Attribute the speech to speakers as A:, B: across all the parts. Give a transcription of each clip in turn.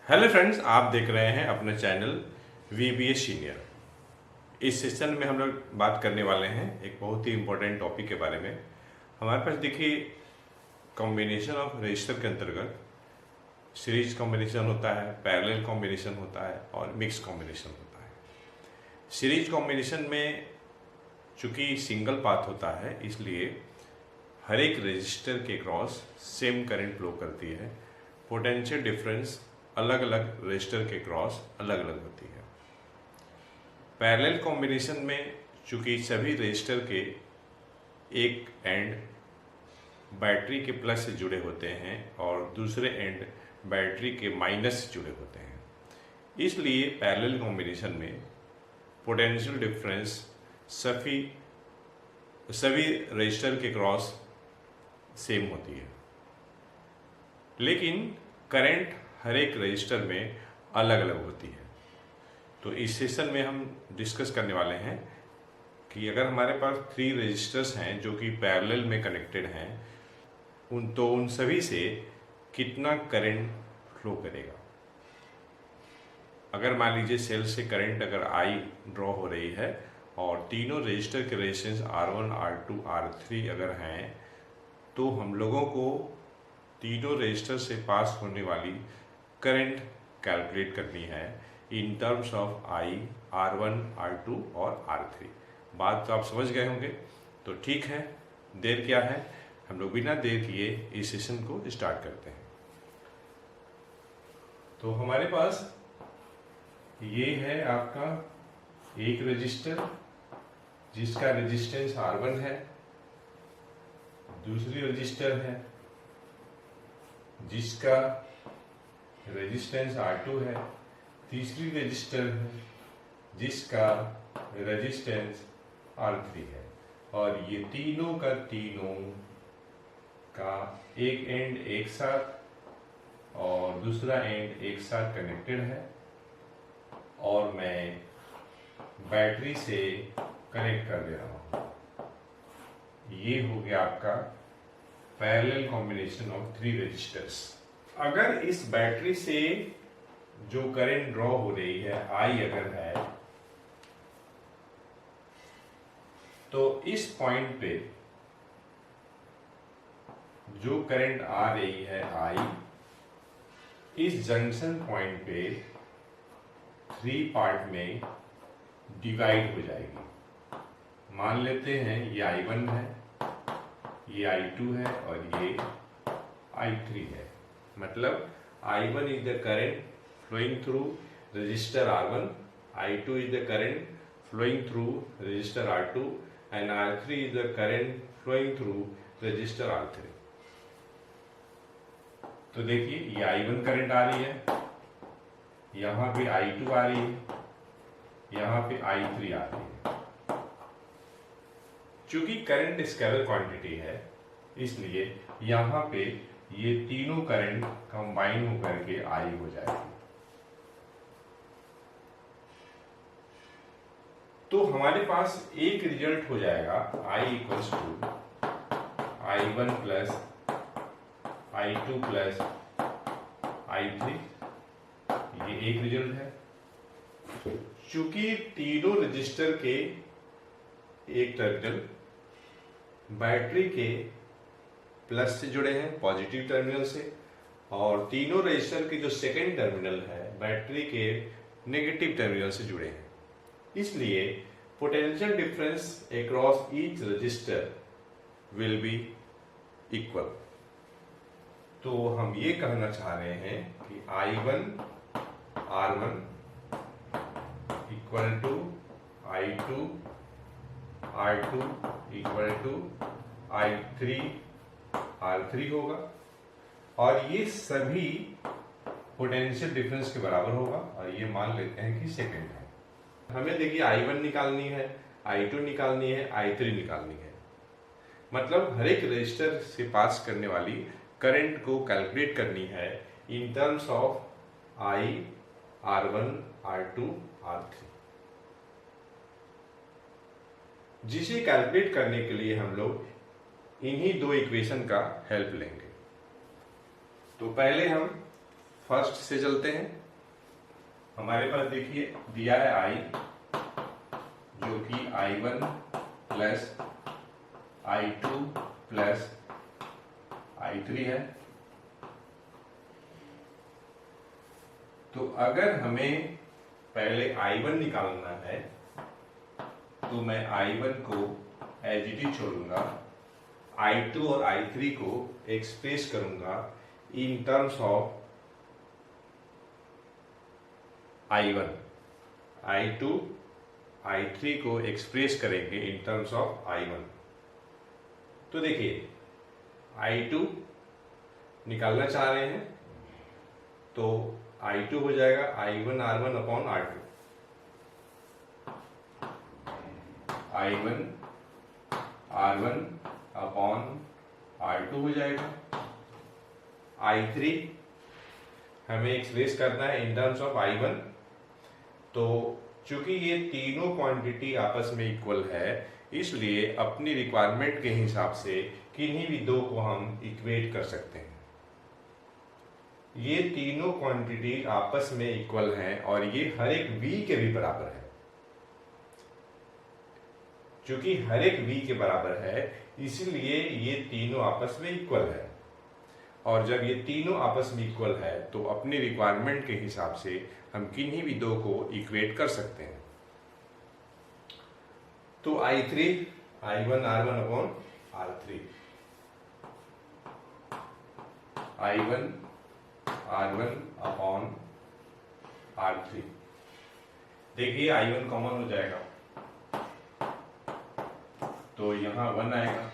A: Hello friends, आप देख रहे हैं अपना चैनल VBA सीनियर। इस सेशन में हम लोग बात करने वाले हैं एक बहुत ही इम्पोर्टेंट टॉपिक के बारे में। हमारे पास देखिए, कॉम्बिनेशन ऑफ रजिस्टर के अंतर्गत सीरीज कॉम्बिनेशन होता है, पैरेलल कॉम्बिनेशन होता है और मिक्स कॉम्बिनेशन होता है। सीरीज कॉम्बिनेशन में चूँकि सिंगल पाथ होता है, इसलिए हर एक रजिस्टर के क्रॉस सेम करंट फ्लो करती है। पोटेंशियल डिफरेंस अलग अलग रजिस्टर के क्रॉस अलग अलग होती है। पैरेलल कॉम्बिनेशन में चूंकि सभी रजिस्टर के एक एंड बैटरी के प्लस से जुड़े होते हैं और दूसरे एंड बैटरी के माइनस से जुड़े होते हैं, इसलिए पैरेलल कॉम्बिनेशन में पोटेंशियल डिफरेंस सभी रजिस्टर के क्रॉस सेम होती है, लेकिन करंट हर एक रजिस्टर में अलग अलग होती है। तो इस सेशन में हम डिस्कस करने वाले हैं कि अगर हमारे पास 3 रजिस्टर्स हैं जो कि पैरेलल में कनेक्टेड हैं, उन सभी से कितना करंट फ्लो करेगा। अगर मान लीजिए सेल से करंट अगर I ड्रॉ हो रही है और तीनों रजिस्टर के रेजिस्टेंस R1, R2, R3 अगर हैं, तो हम लोगों को तीनों रजिस्टर से पास होने वाली करंट कैलकुलेट करनी है in terms of I, R1, R2 और R3। बात तो आप समझ गए होंगे, तो ठीक है, देर क्या है, हम लोग बिना देर किए इस सेशन को स्टार्ट करते हैं। तो हमारे पास ये है आपका एक रजिस्टर जिसका रेजिस्टेंस R1 है, दूसरी रजिस्टर है जिसका रेजिस्टेंस R2 है, तीसरी रजिस्टर है जिसका रेजिस्टेंस R3 है, और ये तीनों का एक एंड एक साथ और दूसरा एंड एक साथ कनेक्टेड है, और मैं बैटरी से कनेक्ट कर दे रहा हूं। ये हो गया आपका पैरेलल कॉम्बिनेशन ऑफ 3 रजिस्टर्स। अगर इस बैटरी से जो करंट ड्रॉ हो रही है I अगर है, तो इस पॉइंट पे जो करंट आ रही है I, इस जंक्शन पॉइंट पे 3 पार्ट में डिवाइड हो जाएगी। मान लेते हैं ये I1 है, ये I2 है और ये I3 है। मतलब I1 is the current flowing through resistor R1, I2 is the current flowing through resistor R2, and R3 is the current flowing through resistor R3। तो देखिए, ये I1 करंट आ रही है, यहाँ पे I2 आ रही है, यहाँ पे I3 आ रही है। चूंकि करंट स्केलर क्वांटिटी है, इसलिए यहाँ पे ये तीनों करंट कंबाइन होकर के I हो जाएगी। तो हमारे पास एक रिजल्ट हो जाएगा I equals to I1 plus I2 plus I3। ये एक रिजल्ट है। चूंकि तीनों रजिस्टर के एक टर्मिनल बैटरी के प्लस से जुड़े हैं, पॉजिटिव टर्मिनल से, और तीनों रजिस्टर के जो सेकेंड टर्मिनल है बैटरी के नेगेटिव टर्मिनल से जुड़े हैं, इसलिए potential difference across each resistor will be equal. तो हम ये कहना चाह रहे हैं कि I1 R1 equal to I2 R2 equal to I3 R3 होगा, और ये सभी पोटेंशियल डिफरेंस के बराबर होगा, और ये मान लेते हैं कि सेकंड है। हमें देखिए I1 निकालनी है, I2 निकालनी है, I3 निकालनी है। मतलब हर एक रजिस्टर से पास करने वाली करंट को कैलकुलेट करनी है in terms of I, R1, R2, R3। जिसे कैलकुलेट करने के लिए हम लोग इन्हीं 2 इक्वेशन का हेल्प लेंगे। तो पहले हम फर्स्ट से चलते हैं। हमारे पास देखिए दिया है आई, जो कि I1 plus I2 plus I3 है। तो अगर हमें पहले I1 निकालना है तो मैं I1 को एज इट इज छोड़ूंगा, I2 और I3 को एक्सप्रेस करूंगा in terms of I1, I2, I3 को एक्सप्रेस करेंगे इन टर्म्स ऑफ I1। तो देखिए I2 निकालना चाह रहे हैं तो I2 हो जाएगा I1 R1 upon R2, I1 R1 upon R2 हो जाएगा। I3 हमें एक्सप्रेस करना है इन टर्म्स ऑफ I1। तो चूंकि ये तीनों क्वांटिटी आपस में इक्वल है, इसलिए अपनी रिक्वायरमेंट के हिसाब से किन्हीं भी दो को हम इक्वेट कर सकते हैं। ये तीनों क्वांटिटी आपस में इक्वल हैं और ये हर एक v के भी बराबर है। चूंकि हर एक v के बराबर है इसलिए ये तीनों आपस में इक्वल है, और जब ये तीनों आपस में इक्वल है तो अपनी रिक्वायरमेंट के हिसाब से हम किन्हीं भी दो को इक्वेट कर सकते हैं। तो I3 I1 R1 upon R3, I1 R1 upon R3। देखिए I1 कॉमन हो जाएगा तो यहाँ 1 आएगा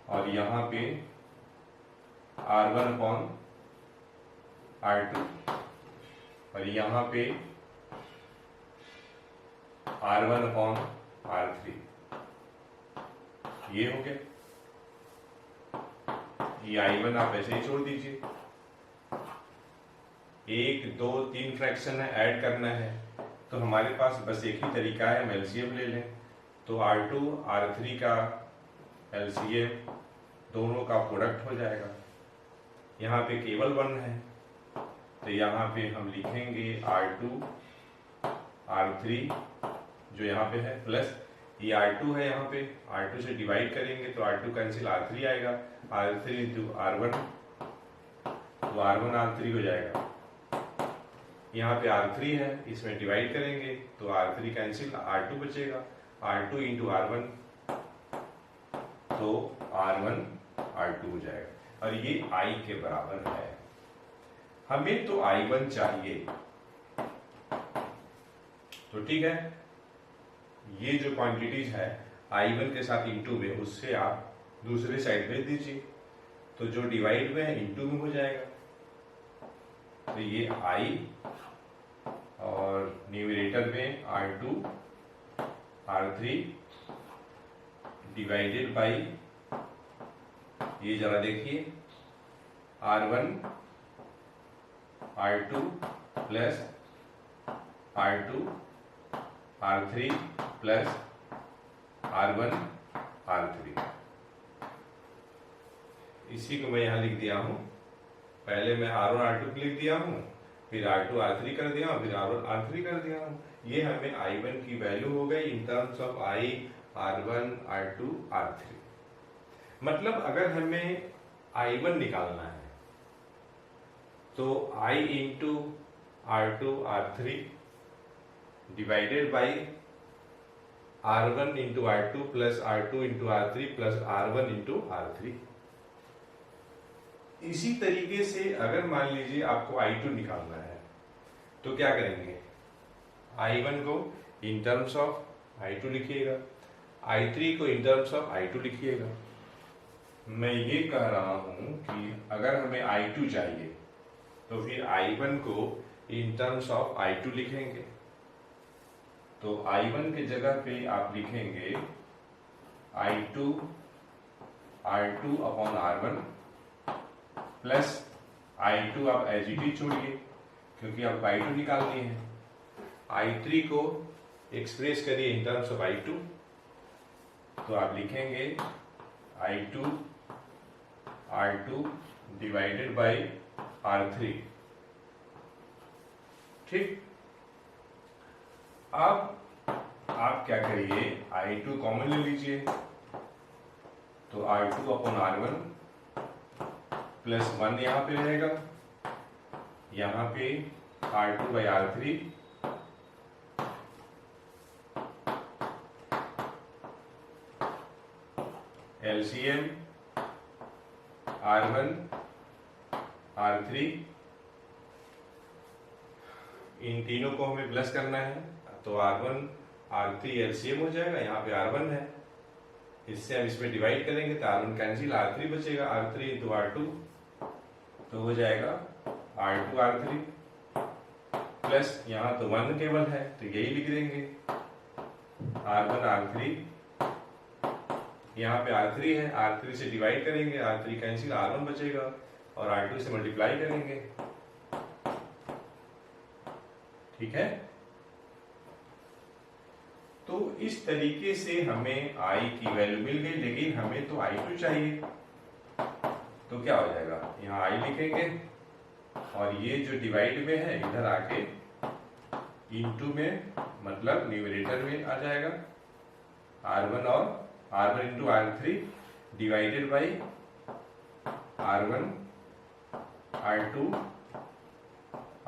A: और यहाँ पे R1 अपॉन R2 और यहाँ पे R1 अपॉन R3। ये हो गया। ये I1 आप ऐसे ही छोड़ दीजिए। 1 2 3 फ्रैक्शन है, ऐड करना है तो हमारे पास बस एक ही तरीका है, हम एलसीएम ले लें। तो R2 R3 का एलसीएम दोनों का प्रोडक्ट हो जाएगा। यहाँ पे केवल 1 है तो यहाँ पे हम लिखेंगे R2 R3 जो यहाँ पे है, प्लस ये R2 है, यहाँ पे R2 से डिवाइड करेंगे तो R2 कैंसिल R3 आएगा, R3 इंटू R1 तो R1 R3 हो जाएगा। यहाँ पे R3 है, इसमें डिवाइड करेंगे तो R3 कैंसिल R2 बचेगा, R2 इंटू R1 तो R1 R2 हो जाएगा और ये I के बराबर है। हमें तो I1 चाहिए तो ठीक है, ये जो क्वांटिटीज है I1 के साथ इंटू में उससे आप दूसरे साइड भेज दीजिए तो जो डिवाइड में है इंटू में हो जाएगा। तो ये I और न्यूमरेटर में R2 R3 डिवाइडेड बाई, ये जरा देखिए R1 R2 plus R2 R3 plus R1 R3। इसी को मैं यहाँ लिख दिया हूँ। पहले मैं R1 R2 लिख दिया हूँ, फिर R2 R3 कर दिया हूँ, फिर R1 R3 कर दिया हूँ। ये हमें I1 की वैल्यू हो गई in terms of I R1 R2 R3। मतलब अगर हमें I1 निकालना है तो I into R2 R3 divided by R1 into R2 plus R2 into R3 plus R1 into R3। इसी तरीके से अगर मान लीजिए आपको I2 निकालना है तो क्या करेंगे, I1 को इन टर्म्स ऑफ I2 लिखिएगा, I3 को इन टर्म्स ऑफ I2 लिखिएगा। मैं ये कह रहा हूं कि अगर हमें I2 चाहिए तो फिर I1 को इन टर्म्स ऑफ I2 लिखेंगे। तो I1 के जगह पे आप लिखेंगे I2 R2 upon R1 plus I2 आप एज इट इज छोड़िए क्योंकि आपको I2 निकालनी है। I3 को एक्सप्रेस करिए इन टर्म्स ऑफ I2 तो आप लिखेंगे I2 R2 divided by R3 ठीक, अब आप क्या करिए, I2 कॉमन ले लीजिए, तो R2 अपॉन R1 प्लस 1 यहाँ पे रहेगा, यहाँ पे R2 by R3 LCM R1 R3, इन तीनों को हमें प्लस करना है, तो R1 R3 LCM हो जाएगा, यहाँ पे R1 है, इससे हम इसमें डिवाइड करेंगे तो R1 कैंसिल, R3 बचेगा, R3 इंटू R2 तो हो जाएगा R2 R3 प्लस यहाँ तो 1 केवल है तो यही लिख देंगे, R1 R3, यहाँ पे R3 है, R3 से डिवाइड करेंगे, R3 कैंसिल, R1 बचेगा और R2 से मल्टीप्लाई करेंगे। ठीक है, तो इस तरीके से हमें I की वैल्यू मिल गई, लेकिन हमें तो I2 चाहिए, तो क्या हो जाएगा, यहाँ I लिखेंगे और ये जो डिवाइड में है इधर आके इनटू में, मतलब न्यूमरेटर में आ जाएगा, R1 और R1 into R3 divided by R1 R2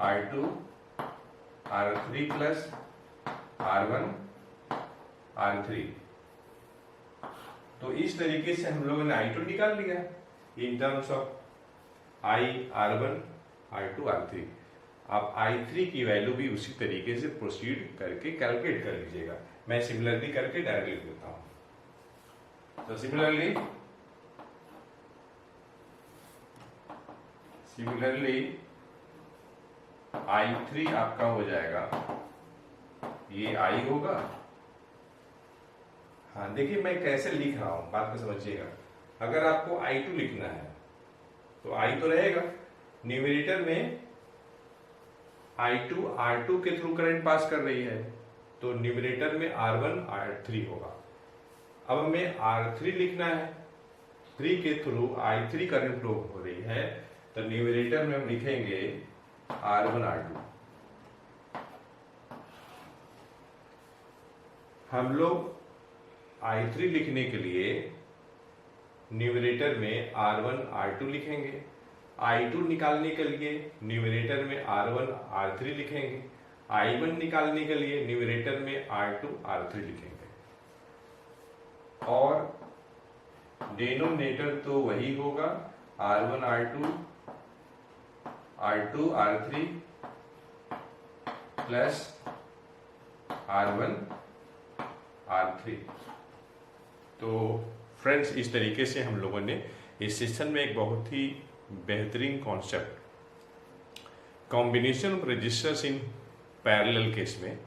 A: R2 R3 plus R1 R3। तो इस तरीके से हम लोगों ने I2 निकाल लिया in terms of I R1 R2 R3। आप I3 की वैल्यू भी उसी तरीके से प्रोसीड करके कैलकुलेट कर लीजिएगा, मैं सिमिलरली करके डायरेक्ट लिख देता हूं। तो सिमिलरली I3 आपका हो जाएगा, ये I होगा। हाँ देखिए मैं कैसे लिख रहा हूं, बात को समझिएगा। अगर आपको I2 लिखना है तो I तो रहेगा, न्यूमरेटर में I2 R2 के थ्रू करंट पास कर रही है, तो न्यूमरेटर में R1 R3 होगा। अब हमें R3 लिखना है, 3 के थ्रू I3 करंट फ्लो हो रही है, तो न्यूमरेटर में हम लिखेंगे R1 R2। हम लोग I3 लिखने के लिए न्यूमरेटर में R1 R2 लिखेंगे, I2 निकालने के लिए न्यूमरेटर में R1 R3 लिखेंगे, I1 निकालने के लिए न्यूमरेटर में R2 R3 लिखेंगे, और डिनोमिनेटर तो वही होगा, R1 R2 R2 R3 plus R1 R3। तो फ्रेंड्स इस तरीके से हम लोगों ने इस सेशन में एक बहुत ही बेहतरीन concept combination of resistors in parallel case में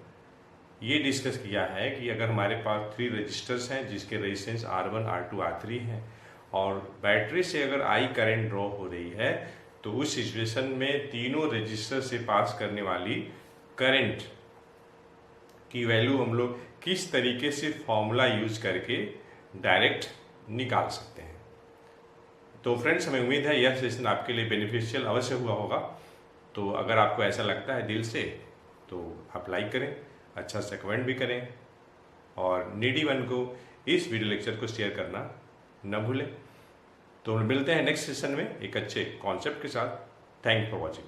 A: ये डिस्कस किया है कि अगर हमारे पास 3 रजिस्टर्स हैं जिसके रेजिस्टेंस R1 R2 R3 हैं और बैटरी से अगर I करंट ड्रॉ हो रही है, तो उस सिचुएशन में तीनों रजिस्टर से पास करने वाली करंट की वैल्यू हम लोग किस तरीके से फॉर्मूला यूज करके डायरेक्ट निकाल सकते हैं। तो फ्रेंड्स हमें उम्मीद है यह सेशन आपके लिए बेनिफिशियल अवश्य हुआ होगा। तो अगर आपको ऐसा लगता है दिल से तो आप लाइक करें, अच्छा सा कमेंट भी करें और नीडी वन को इस वीडियो लेक्चर को शेयर करना न भूलें। तो मिलते हैं नेक्स्ट सेशन में एक अच्छे कॉन्सेप्ट के साथ। Thank you for watching.